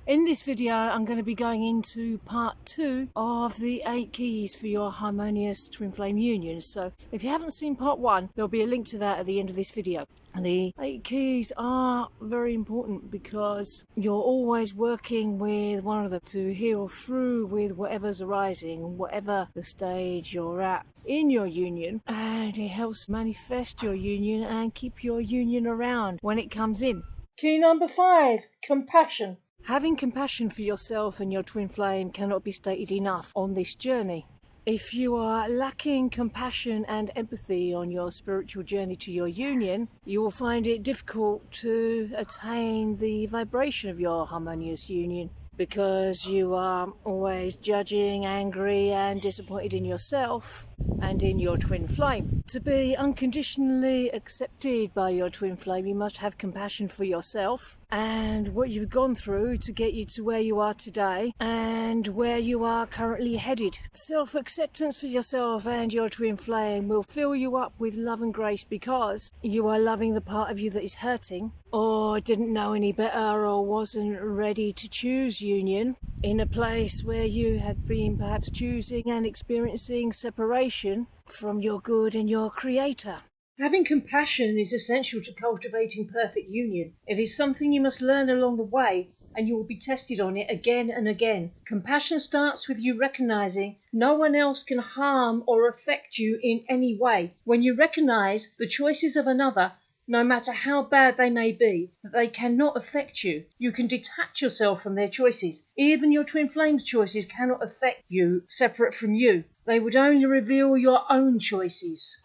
In this video, I'm going to be going into part 2 of the 8 keys for your harmonious twin flame union. So if you haven't seen part 1, there'll be a link to that at the end of this video. And the 8 keys are very important because you're always working with one of them to heal through with whatever's arising, whatever the stage you're at in your union, and it helps manifest your union and keep your union around when it comes in. Key number 5, compassion. Having compassion for yourself and your twin flame cannot be stated enough on this journey. If you are lacking compassion and empathy on your spiritual journey to your union, you will find it difficult to attain the vibration of your harmonious union because you are always judging, angry and disappointed in yourself and in your twin flame. To be unconditionally accepted by your twin flame, you must have compassion for yourself and what you've gone through to get you to where you are today and where you are currently headed. Self-acceptance for yourself and your twin flame will fill you up with love and grace because you are loving the part of you that is hurting or didn't know any better or wasn't ready to choose union in a place where you had been perhaps choosing and experiencing separation from your good and your creator. Having compassion is essential to cultivating perfect union. It is something you must learn along the way, and you will be tested on it again and again. Compassion starts with you recognizing no one else can harm or affect you in any way. When you recognize the choices of another, no matter how bad they may be, that they cannot affect you, you can detach yourself from their choices. Even your twin flame's choices cannot affect you separate from you. They would only reveal your own choices.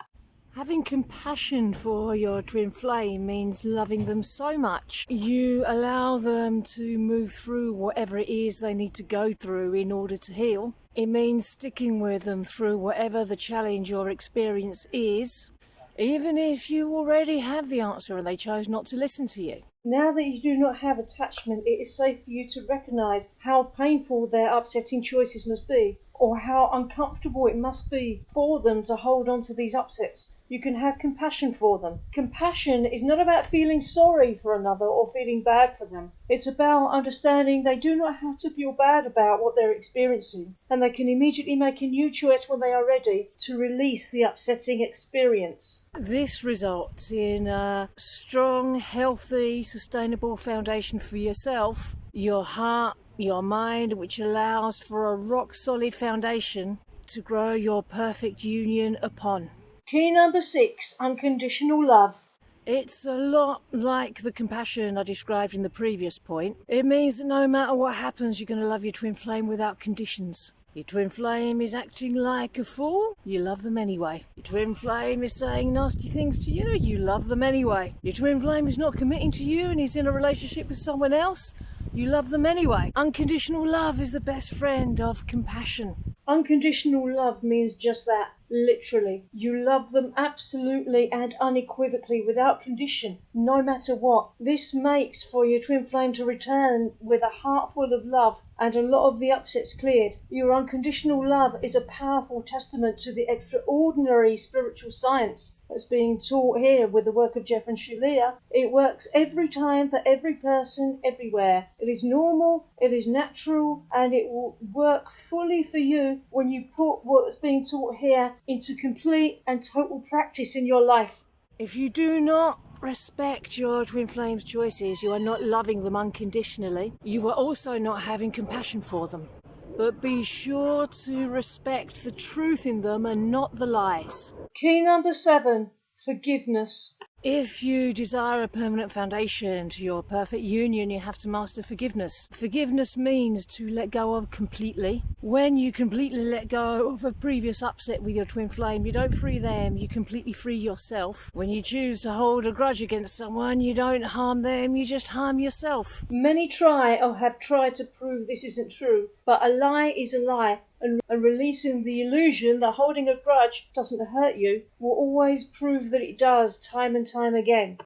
Having compassion for your twin flame means loving them so much you allow them to move through whatever it is they need to go through in order to heal. It means sticking with them through whatever the challenge or experience is, even if you already have the answer and they chose not to listen to you. Now that you do not have attachment, it is safe for you to recognize how painful their upsetting choices must be, or how uncomfortable it must be for them to hold on to these upsets. You can have compassion for them. Compassion is not about feeling sorry for another or feeling bad for them. It's about understanding they do not have to feel bad about what they're experiencing, and they can immediately make a new choice when they are ready to release the upsetting experience. This results in a strong, healthy, sustainable foundation for yourself, your heart, your mind, which allows for a rock-solid foundation to grow your perfect union upon. Key number 6, unconditional love. It's a lot like the compassion I described in the previous point. It means that no matter what happens, you're going to love your twin flame without conditions. Your twin flame is acting like a fool, you love them anyway. Your twin flame is saying nasty things to you, you love them anyway. Your twin flame is not committing to you and is in a relationship with someone else, you love them anyway. Unconditional love is the best friend of compassion. Unconditional love means just that, literally. You love them absolutely and unequivocally without condition, no matter what. This makes for your twin flame to return with a heart full of love and a lot of the upsets cleared. Your unconditional love is a powerful testament to the extraordinary spiritual science that's being taught here with the work of Jeff and Shalia. It works every time for every person, everywhere. It is normal, it is natural, and it will work fully for you when you put what's being taught here into complete and total practice in your life. If you do not respect your twin flame's choices, you are not loving them unconditionally. You are also not having compassion for them. But be sure to respect the truth in them and not the lies. Key number 7, forgiveness. If you desire a permanent foundation to your perfect union, you have to master forgiveness. Forgiveness means to let go of completely. When you completely let go of a previous upset with your twin flame, you don't free them, you completely free yourself. When you choose to hold a grudge against someone, you don't harm them, you just harm yourself. Many try or have tried to prove this isn't true, but a lie is a lie. And releasing the illusion that holding a grudge doesn't hurt you will always prove that it does time and time again.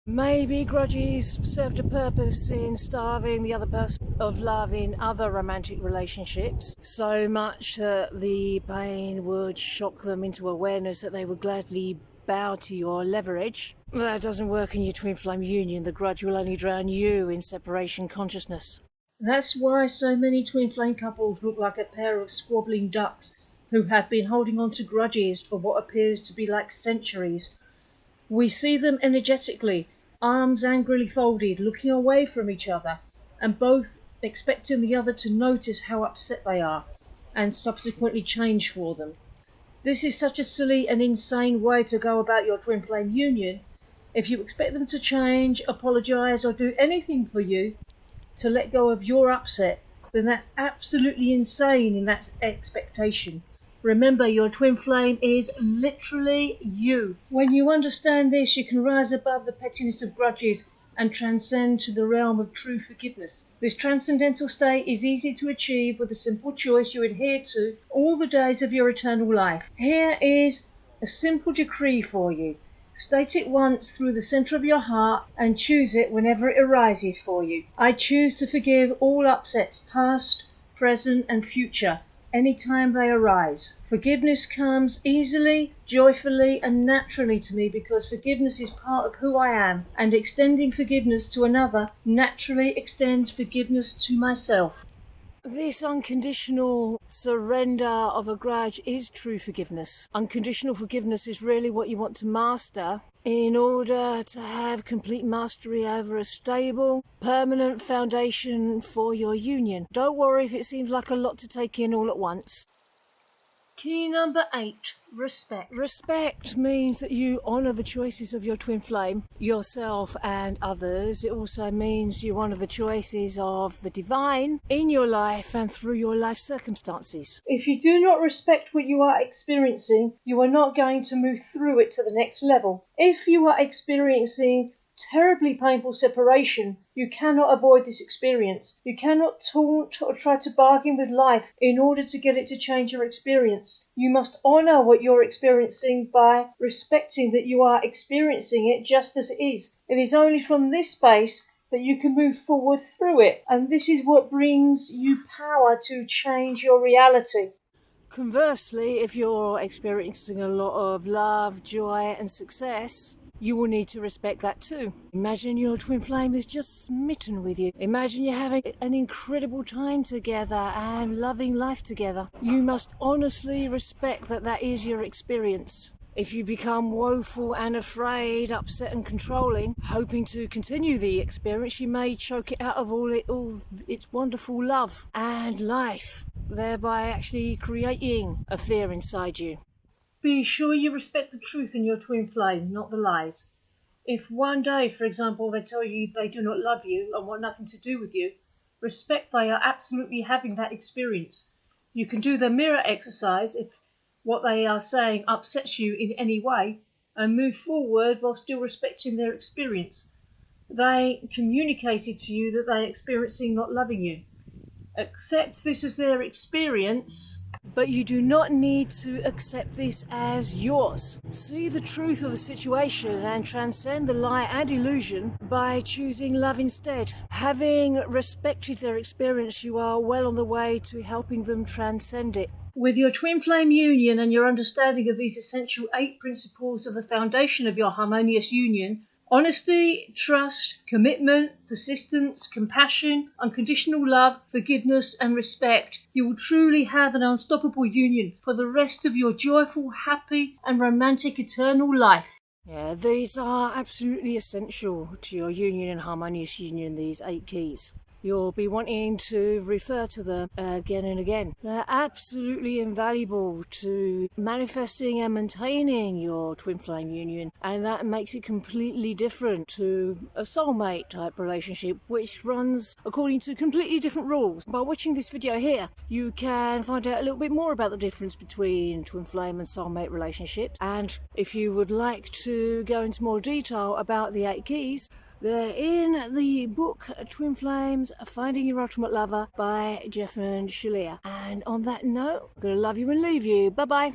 Maybe grudges served a purpose in starving the other person of love in other romantic relationships, so much that the pain would shock them into awareness that they would gladly bow to your leverage. That doesn't work in your twin flame union. The grudge will only drown you in separation consciousness. That's why so many twin flame couples look like a pair of squabbling ducks who have been holding on to grudges for what appears to be like centuries. We see them energetically, arms angrily folded, looking away from each other, and both expecting the other to notice how upset they are and subsequently change for them. This is such a silly and insane way to go about your twin flame union. If you expect them to change, apologise, or do anything for you to let go of your upset, then that's absolutely insane in that expectation. Remember, your twin flame is literally you. When you understand this, you can rise above the pettiness of grudges and transcend to the realm of true forgiveness. This transcendental state is easy to achieve with a simple choice you adhere to all the days of your eternal life. Here is a simple decree for you. State it once through the center of your heart and choose it whenever it arises for you. I choose to forgive all upsets, past, present, and future, any time they arise. Forgiveness comes easily, joyfully, and naturally to me because forgiveness is part of who I am, and extending forgiveness to another naturally extends forgiveness to myself. This unconditional surrender of a grudge is true forgiveness. Unconditional forgiveness is really what you want to master in order to have complete mastery over a stable, permanent foundation for your union. Don't worry if it seems like a lot to take in all at once. Key number 8, respect. Respect means that you honour the choices of your twin flame, yourself and others. It also means you honour the choices of the divine in your life and through your life circumstances. If you do not respect what you are experiencing, you are not going to move through it to the next level. If you are experiencing terribly painful separation, you cannot avoid this experience. You cannot taunt or try to bargain with life in order to get it to change your experience. You must honour what you're experiencing by respecting that you are experiencing it just as it is. It is only from this space that you can move forward through it, and this is what brings you power to change your reality. Conversely, if you're experiencing a lot of love, joy and success, you will need to respect that too. Imagine your twin flame is just smitten with you. Imagine you're having an incredible time together and loving life together. You must honestly respect that that is your experience. If you become woeful and afraid, upset and controlling, hoping to continue the experience, you may choke it out of all its wonderful love and life, thereby actually creating a fear inside you. Be sure you respect the truth in your twin flame, not the lies. If one day, for example, they tell you they do not love you and want nothing to do with you, respect they are absolutely having that experience. You can do the mirror exercise if what they are saying upsets you in any way, and move forward while still respecting their experience. They communicated to you that they are experiencing not loving you. Accept this as their experience. But you do not need to accept this as yours. See the truth of the situation and transcend the lie and illusion by choosing love instead. Having respected their experience, you are well on the way to helping them transcend it. With your twin flame union and your understanding of these essential 8 principles of the foundation of your harmonious union, honesty, trust, commitment, persistence, compassion, unconditional love, forgiveness, and respect, you will truly have an unstoppable union for the rest of your joyful, happy, and romantic eternal life. Yeah, these are absolutely essential to your union and harmonious union, these 8 keys. You'll be wanting to refer to them again and again. They're absolutely invaluable to manifesting and maintaining your twin flame union, and that makes it completely different to a soulmate type relationship, which runs according to completely different rules. By watching this video here, you can find out a little bit more about the difference between twin flame and soulmate relationships, and if you would like to go into more detail about the 8 keys, they're in the book Twin Flames, Finding Your Ultimate Lover by Jeff and Shalia. And on that note, I'm going to love you and leave you. Bye-bye.